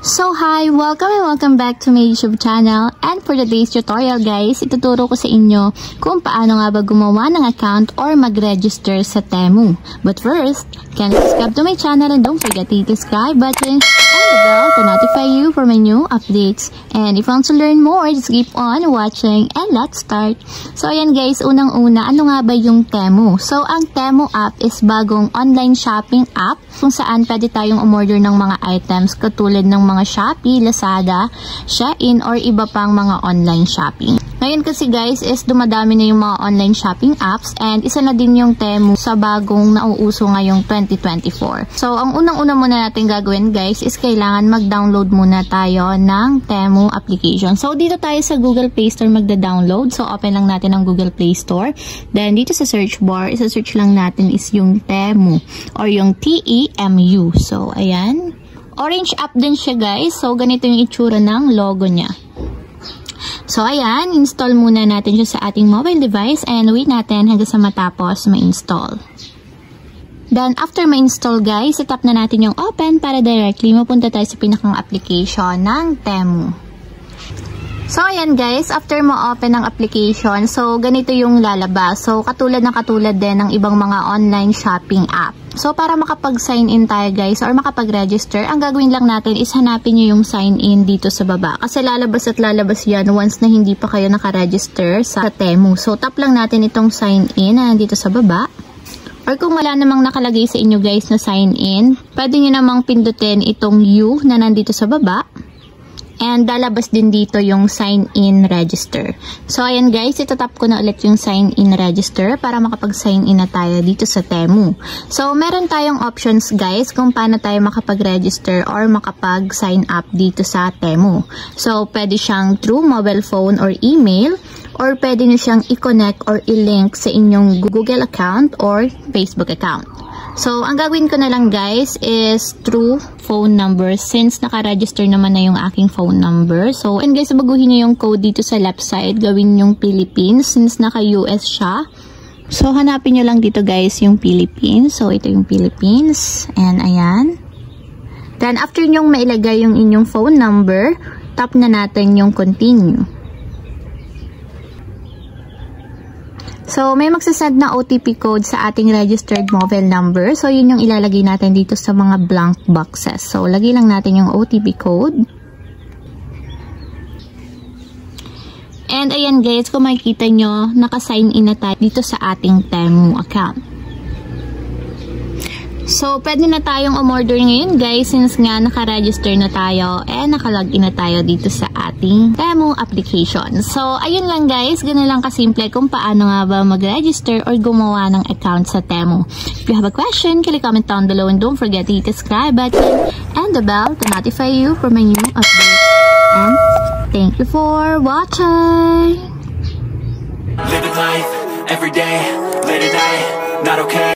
So hi! Welcome and welcome back to my YouTube channel. And for today's tutorial guys, ituturo ko sa inyo kung paano nga ba gumawa ng account or mag-register sa Temu. But first, can you subscribe to my channel and don't forget to hit the subscribe button and the bell to notify you for my new updates. And if you want to learn more, just keep on watching and let's start. So ayan guys, unang-una, ano nga ba yung Temu? So ang Temu app is bagong online shopping app kung saan pwede tayong umorder ng mga items katulad ng mga Shopee, Lazada, Shein, or iba pang mga online shopping. Ngayon kasi guys is dumadami na yung mga online shopping apps and isa na din yung Temu sa bagong nauuso ngayong 2024. So ang unang-una muna natin gagawin guys is kailangan mag-download muna tayo ng Temu application. So dito tayo sa Google Play Store magda-download. So open lang natin ang Google Play Store. Then dito sa search bar, isa-search lang natin is yung Temu or yung T-E-M-U. So ayan. Orange app din siya guys. So ganito yung itsura ng logo niya. So ayan, install muna natin siya sa ating mobile device and wait natin hanggang sa matapos ma-install. Then after ma-install guys, itap na natin yung open para directly mapunta tayo sa pinakang application ng Temu. So ayan guys, after mo open ang application, so ganito yung lalabas. So katulad din ng ibang mga online shopping app. So para makapag-sign in tayo guys or makapag-register, ang gagawin lang natin is hanapin nyo yung sign in dito sa baba. Kasi lalabas at lalabas yan once na hindi pa kayo nakaregister sa Temu. So tap lang natin itong sign in na nandito sa baba. Or kung wala namang nakalagay sa inyo guys na sign in, pwede nyo namang pindutin itong U na nandito sa baba. And lalabas din dito yung sign in register. So ayan guys, itatap ko na ulit yung sign in register para makapag-sign in na tayo dito sa Temu. So meron tayong options guys kung paano tayo makapag-register or makapag-sign up dito sa Temu. So pwede siyang through mobile phone or email, or pwede nyo siyang i-connect or i-link sa inyong Google account or Facebook account. So, ang gagawin ko na lang guys is through phone number since naka-register naman na yung aking phone number. So, and guys, baguhin nyo yung code dito sa left side. Gawin yung Philippines since naka-US siya. So, hanapin nyo lang dito guys yung Philippines. So, ito yung Philippines. And ayan. Then, after nyong mailagay yung inyong phone number, tap na natin yung continue. So, may magsasend na OTP code sa ating registered mobile number. So, yun yung ilalagay natin dito sa mga blank boxes. So, lagay lang natin yung OTP code. And ayan guys, kung makikita nyo, naka-sign in na tayo dito sa ating Temu account. So, pwede na tayong umorder ngayon guys since nga naka-register na tayo and naka-login na tayo dito sa ating Temu application. So, ayun lang guys, ganun lang kasimple kung paano nga ba mag-register or gumawa ng account sa Temu. If you have a question, can you comment down below and don't forget to hit the subscribe button and the bell to notify you for my new updates. And thank you for watching! Living life, every day, late at night, not okay.